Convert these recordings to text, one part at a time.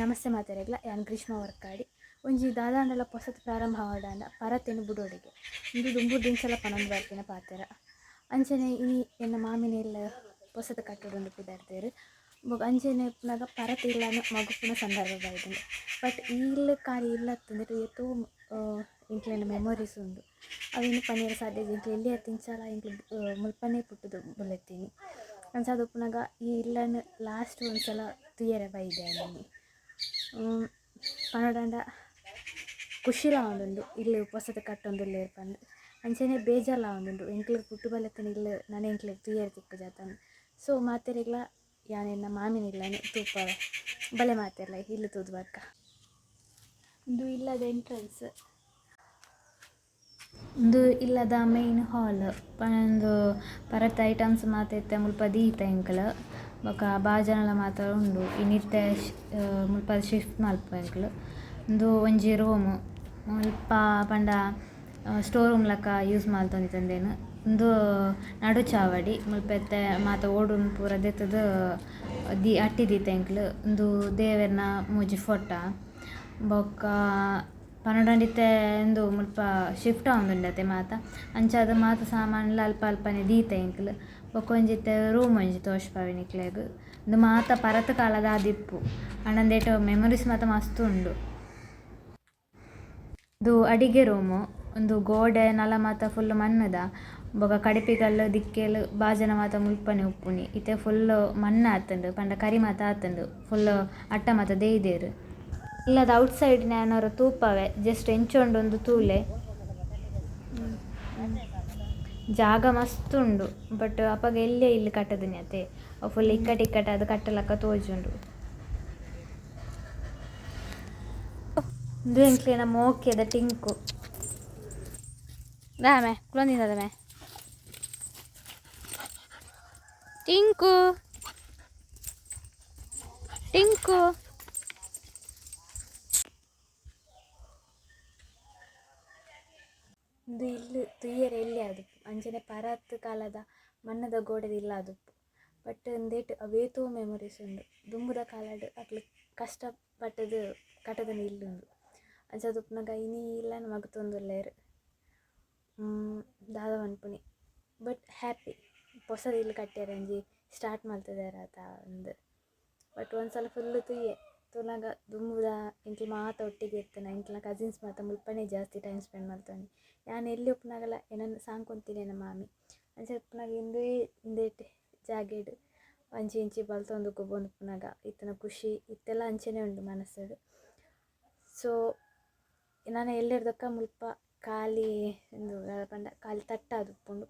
ನಮಸ್ತೆ ಮಾತೆರೆಗ್ಲ ಯಾನ್ ಗ್ರೀಷ್ಮ ವರ್ಕಾಡಿ ಒಂಜಿ ದಾದಾಂಡಲ ಪೊಸತ್ ಪ್ರಾರಂಭ ಆವಡಾಂಡ ಪರತೆನು ಬುಡೋಡಿಗೆ ಇಂದು ದುಂಬುಡು ದಿಂಚಲ ಪನೊಂದು ಬರ್ತಿನ ಪಾತೆರ ಅಂಚನೆ ಈ ಎನ್ನ ಮಾಮಿನೆಲ್ಲ ಪೊಸತ್ ಕಟ್ಟೊಡು ಪಿದಾಡ್ತೇರು ಅಂಚನೆ ಪುನಗ ಪರತೆ ಇಲ್ಲನ ಮಗುಪುನ ಸಂದರ್ಭ ಬೈದಿನಿ ಬಟ್ ಈಲ್ ಕಾಲಿ ಇಲ್ಲತ್ತಂದ್ರೆ ಏತೋ ಇಂಕ್ಲೆನ ಮೆಮೊರೀಸ್ ಉಂಡು ಅವಿನ್ನು ಪನ್ನೀರ ಸಾಧ್ಯ ಇಂಕ್ಲೆ ಎಲ್ಲಿ ತಿಂಚಾಲ ಇಂಕ್ಲೆ ಮುಲ್ಪನೆ ಪುಟ್ಟದು ಬೊಲೆತ್ತೀನಿ ಅಂಚಾದ ಪುನಗ ಈ ಇಲ್ಲನ ಲಾಸ್ಟ್ ಒಂದ್ಸಲ ತುಯರೆ ಬೈದೆ ನನಗೆ ಪನೋಡಾಂಡ ಖುಷಿಲ ಆವೊಂದುಂಡು ಇಲ್ಲಿ ಪೊಸತ್ ಕಟ್ಟೊಂದುಲ್ಲೆ ಪಂದ್ ಅಂಚನೆ ಬೇಜಾರ್ಲ ಆವೊಂದುಂಡು ಎಂಕ್ಲೆಗ್ ಪುಟ್ಟು ಬಲೆತನ ಇಲ್ಲಿ ನಾನು ಎಂಕ್ಲೆಗ್ ತುಯರೆ ತಿಕ್ಕು ಜಾತಂದು ಸೊ ಮಾತೆರೆಗ್ಲ ಯಾನ್ ಎನ್ನ ಮಾಮಿನ ಇಲ್ಲನೆ ತೂಪವೆ ಬಲೆ ಮಾತೆರ್ಲ ಇಲ್ಲಿ ತೂದು ಬರ್ಕ ಇದು ಇಲ್ಲದ ಎಂಟ್ರೆನ್ಸ್ ಇದು ಇಲ್ಲದ ಮೇನ್ ಹಾಲ್ ಪಂದು ಪರತ ಐಟಮ್ಸ್ ಮಾತೆತ್ತೆ ಮುಲ್ಪ ದೀತ ಎಂಕಲ್ ಬೊಕ ಬಾಜನಲ ಮಾತ ಉಂಡು ಇನ್ನಿತ್ತೆ ಮುಲ್ಪ ಶಿಫ್ಟ್ ಮಲ್ಪ ಎಂಕಲ್ ಇಂದು ಒಂಜಿ ರೂಮ್ ಮುಲ್ಪ ಪಂಡ ಸ್ಟೋರ್ ರೂಮ್ ಲಕ ಯೂಸ್ ಮಲ್ತೊಂದಿತ್ತಂದೇನು ಇಂದು ನಡು ಚಾವಡಿ ಮುಲ್ಪೆತ್ತೆ ಮಾತ ಓಡುನ್ ಪೂರ ದೆತ್ತದು ಅಟ್ಟಿ ದೀತ ಎಂಕಲ್ ಇಂದು ದೇವೆರ್ನ ಮೂಜಿ ಫೊಟ ಬೊಕ್ಕ ಪನೊಡಂಡಿತ್ತೆ ಇಂದು ಮುಲ್ಪ ಶಿಫ್ಟ್ ಆವೊಂದುಂಡತೆ ಮಾತ ಅಂಚಾದ ಮಾತ ಸಾಮಾನ್ಲ ಅಲ್ಪ ಅಲ್ಪನೆ ದೀತ ಎಂಕಲ್ ಬೊಕ ಒಂಜಿತ್ತೆ ರೂಮ್ ಒಂಜಿ ತೋಜ್ಪಾವೆನಿಕ್ಲೆಗ್ ಇಂದು ಮಾತ ಪರತ ಕಾಲದ ಆದಿಪ್ಪು ಆಂಡಂದೇಟ್ ಮೆಮೊರೀಸ್ ಮಾತ ಮಸ್ತ್ ಉಂಡು. ಇದು ಅಡಿಗೆ ರೂಮು ಒಂದು ಗೋಡೆ ನಲ ಮಾತ ಫುಲ್ ಮಣ್ಣದ ಬೊಕ ಕಡಿಪಿಗಲ್ ದಿಕ್ಕೆಲ್ ಬಾಜನ ಮಾತ ಮುಲ್ಪನೆ ಉಪ್ಪುನಿ ಇತ್ತೆ ಫುಲ್ ಮಣ್ಣ ಆತುಂಡು ಪಂಡ ಕರಿ ಮಾತ ಆತುಂಡು ಫುಲ್ ಅಟ್ಟ ಮಾತ ದೇಯ್ದೇರ್ ಇಲ್ಲದ ಔಟ್ಸೈಡ್ ನ್ಯಾನೊರ ತೂಪವೆ ಜಸ್ಟ್ ಎಂಚೊಂಡು ಒಂದು ತೂಲೆ ಜಾಗ ಮಸ್ತ್ ಉಂಡು ಬಟ್ ಅಪಗ ಎಲ್ಲೇ ಇಲ್ಲಿ ಕಟ್ಟದಿನತೆ ಫುಲ್ ಇಕ್ಕಟ ಅದು ಕಟ್ಟಲಕ್ಕ ತೋಜುಂಡು. ಇದು ಎಂಕ್ಲೆನ ಮೋಕೆದ ಟಿಂಕು ದಾಮೆ ಕುಲೊಂದಿನದಮೆ ಟಿಂಕು ಟಿಂಕು ಇದು ಇಲ್ಲಿ ತುಯ್ಯರೆ ಎಲ್ಲಿ ಆದುಪ್ಪು ಅಂಚನೆ ಪರತ್ ಕಾಲದ ಮಣ್ಣದ ಗೋಡೆದ ಇಲ್ಲ ಆದುಪ್ಪು ಬಟ್ ಅಂದೇಟ್ ಅವೇತೋ ಮೆಮೊರೀಸ್ ಉಂಡು ದುಂಬುದ ಕಾಲಡ್ ಅಕ್ಲು ಕಷ್ಟಪಟ್ಟದು ಕಟ್ಟದನ ಇಲ್ಲುಂಡು ಅಂಚಾದ ಉಪ್ಪುನಗ ಇನಿ ಇಲ್ಲನ ಮಗತೊಂದುಲ್ಲೆರ್ ದಾದ ಪನ್ಪುನಿ ಬಟ್ ಹ್ಯಾಪಿ ಪೊಸದ ಇಲ್ಲಿ ಕಟ್ಟ್ಯಾರ ಒಂಜಿ ಸ್ಟಾರ್ಟ್ ಮಲ್ತದಾರ ಆತ ಒಂದು ಬಟ್ ಒಂದ್ಸಲ ಫುಲ್ಲು ತುಯ್ಯೆ ತುನಗ ದುಂಬುದ ಇಂಕ್ಲು ಮಾತ ಒಟ್ಟಿಗೆ ಇರ್ತೇನೆ ಇಂಕ್ಲ ಕಸಿನ್ಸ್ ಮಾತ ಮುಲ್ಪನೆ ಜಾಸ್ತಿ ಟೈಮ್ ಸ್ಪೆಂಡ್ ಮಾಡ್ತಾನೆ ಯಾನ್ ಎಲ್ಲಿ ಉಪ್ಪುನಾಗಲ್ಲ ಏನನ್ನು ಸಾಂಕೊಂತೀನಿ ನನ್ನ ಮಾಮಿ ಅಂಚೆ ಉಪ್ಪುನಾಗ ಇಂದೇಟ್ ಜಾಗೇಡು ಅಂಚಿ ಇಂಚಿ ಬಲ್ತೊಂದು ಗೊಬ್ಬೊಂದು ಉಪ್ಪುನಾಗ ಇತ್ತನ ಖುಷಿ ಇತ್ತೆಲ್ಲ ಅಂಚೆನೆ ಉಂಡು ಮನಸ್ಸಡು. ಸೊ ನಾನು ಎಲ್ಲಿರ್ದಕ್ಕ ಮುಲ್ಪ ಖಾಲಿ ಇಂದು ಪಂಡ ಖಾಲಿ ತಟ್ಟಾದು ಉಪ್ಪುಂಡು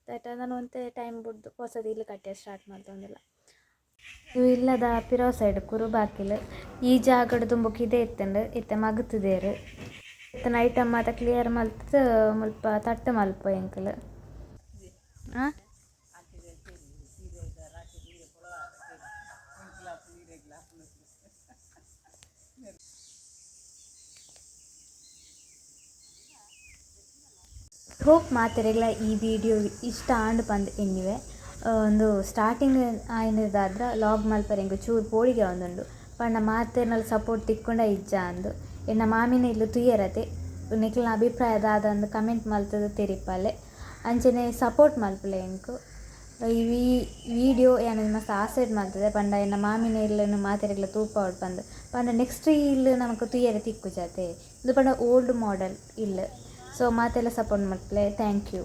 ತಟ್ಟ ನಾನು ಒಂತೆ ಟೈಮ್ ಬಿಡ್ದು ಹೊಸದು ಇಲ್ಲಿ ಕಟ್ಟೆ ಸ್ಟಾರ್ಟ್ ಮಾಡ್ತೊಂದಿಲ್ಲ. ಇವು ಇಲ್ಲದ ಪಿರೋ ಸೈಡ್ ಕುರುಬಾಕಿಲ್ ಈ ಜಾಗಡ್ ದುಂಬುಕ್ ಇದೇ ಇತ್ತಂಡು ಇತ್ತೆ ಮಗತುದೇರು ಇತ್ತನ ಐಟಮ್ ಮಾತ ಕ್ಲಿಯರ್ ಮಲ್ತು ಮುಲ್ಪ ತಟ್ಟು ಮಲ್ಪ ಎಂಕಲ್ ಹೋಪ್ ಮಾತೆರೆಗ್ಲ ಈ ವಿಡಿಯೋ ಇಷ್ಟ ಆಂಡ್ ಪಂದ್ ಎನ್ನಿವೆ ಒಂದು ಸ್ಟಾರ್ಟಿಂಗ್ ಆಯ್ನದಾದ್ರೆ ಲಾಗ್ ಮಲ್ಪರೆಂಗು ಚೂರು ಪೋಳಿಗೆ ಒಂದುಂಡು ಪಂಡ ಮಾತೆರ್ನಲ್ಲಿ ಸಪೋರ್ಟ್ ತಿಕ್ಕೊಂಡ ಇಜ್ಜ ಅಂದು ಎನ್ನ ಮಾಮಿನ ಇಲ್ಲು ತುಯ್ಯರತೆ ನಿಕ್ಲಿನ ಅಭಿಪ್ರಾಯದ ಆದಂದು ಕಮೆಂಟ್ ಮಲ್ತದ ತೆರಿಪಲ್ಲೆ ಅಂಚನೆ ಸಪೋರ್ಟ್ ಮಲ್ಪಲೆ ಎಂಕು ಈ ವಿಡಿಯೋ ಏನು ಮಸ್ತ್ ಆಸೆಡ್ ಮಾಡ್ತದೆ ಪಂಡ ಎನ್ನ ಮಾಮಿನ ಇಲ್ಲನ್ನು ಮಾತೆರೆಗ್ಲ ತೂಪ ಪಂದು ಪಂಡ ನೆಕ್ಸ್ಟ್ ಇಲ್ಲು ನಮಕ್ ತುಯ್ಯರೆ ತಿಕ್ಕು ಜಾತೆ ಇದು ಪಂಡ ಓಲ್ಡ್ ಮಾಡೆಲ್ ಇಲ್ಲ ಸೊ ಮಾತೆಲ್ಲ ಸಪೋರ್ಟ್ ಮಲ್ಪಲೆ ಥ್ಯಾಂಕ್ ಯು.